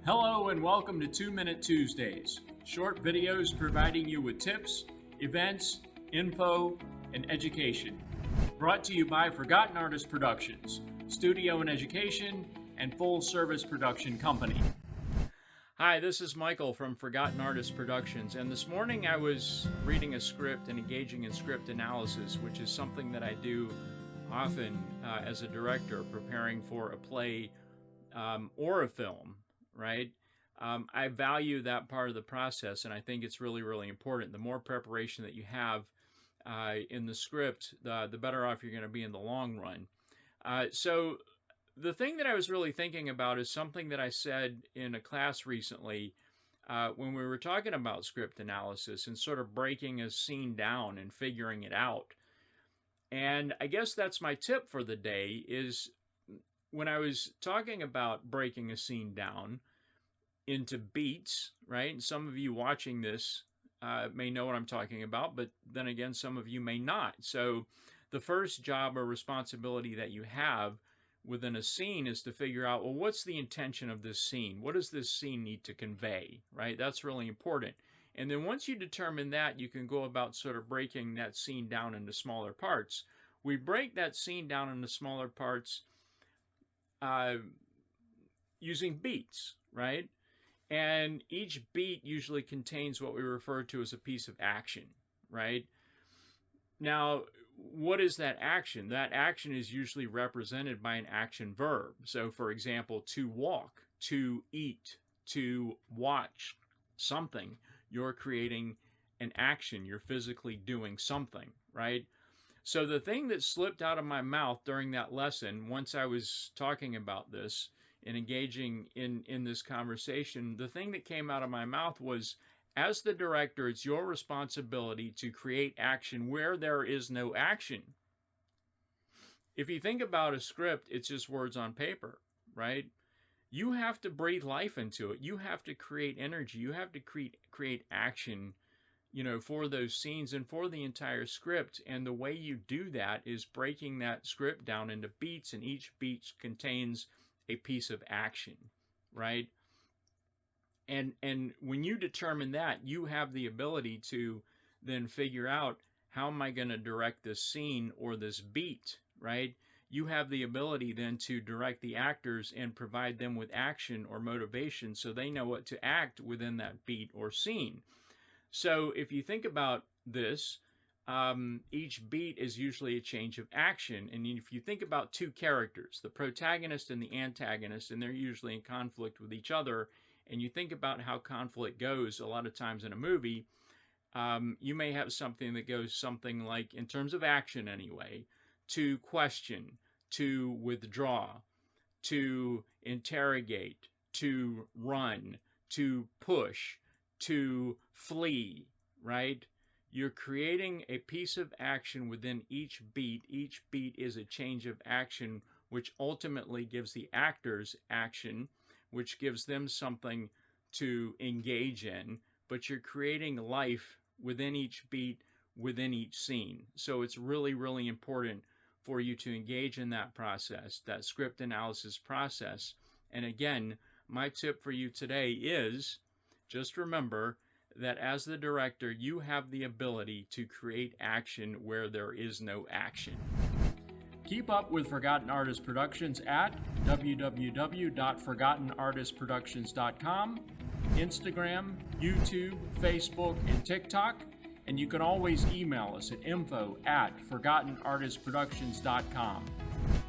Hello and welcome to 2 Minute Tuesdays, short videos providing you with tips, events, info, and education. Brought to you by Forgotten Artist Productions, studio and education, and full-service production company. Hi, this is Michael from Forgotten Artist Productions, and this morning I was reading a script and engaging in script analysis, which is something that I do often as a director preparing for a play or a film, right? I value that part of the process, and I think it's really, really important. The more preparation that you have in the script, the better off you're going to be in the long run. So the thing that I was really thinking about is something that I said in a class recently when we were talking about script analysis and sort of breaking a scene down and figuring it out. And I guess that's my tip for the day is when I was talking about breaking a scene down into beats, right? And some of you watching this may know what I'm talking about, but then again, some of you may not. So the first job or responsibility that you have within a scene is to figure out, well, what's the intention of this scene? What does this scene need to convey, right? That's really important. And then once you determine that, you can go about sort of breaking that scene down into smaller parts. We break that scene down into smaller parts using beats, right? And each beat usually contains what we refer to as a piece of action, right? Now, what is that action? That action is usually represented by an action verb. So, for example, to walk, to eat, to watch something. You're creating an action. You're physically doing something, right? So the thing that slipped out of my mouth during that lesson, once I was talking about this and engaging in this conversation, the thing that came out of my mouth was, as the director, it's your responsibility to create action where there is no action. If you think about a script, it's just words on paper, right? You have to breathe life into it. You have to create energy. You have to create action, for those scenes and for the entire script. And the way you do that is breaking that script down into beats, and each beat contains a piece of action, right? And when you determine that, you have the ability to then figure out, how am I going to direct this scene or this beat, right? You have the ability then to direct the actors and provide them with action or motivation so they know what to act within that beat or scene. So if you think about this, each beat is usually a change of action. And if you think about two characters, the protagonist and the antagonist, and they're usually in conflict with each other, and you think about how conflict goes a lot of times in a movie, you may have something that goes something like, in terms of action anyway, to question, to withdraw, to interrogate, to run, to push, to flee, right? You're creating a piece of action within each beat. Each beat is a change of action, which ultimately gives the actors action, which gives them something to engage in, but you're creating life within each beat, within each scene. So it's really, really important for you to engage in that process, that script analysis process. And again, my tip for you today is just remember that as the director, you have the ability to create action where there is no action. Keep up with Forgotten Artist Productions at www.forgottenartistproductions.com, Instagram, YouTube, Facebook, and TikTok. And you can always email us at info@forgottenartistproductions.com.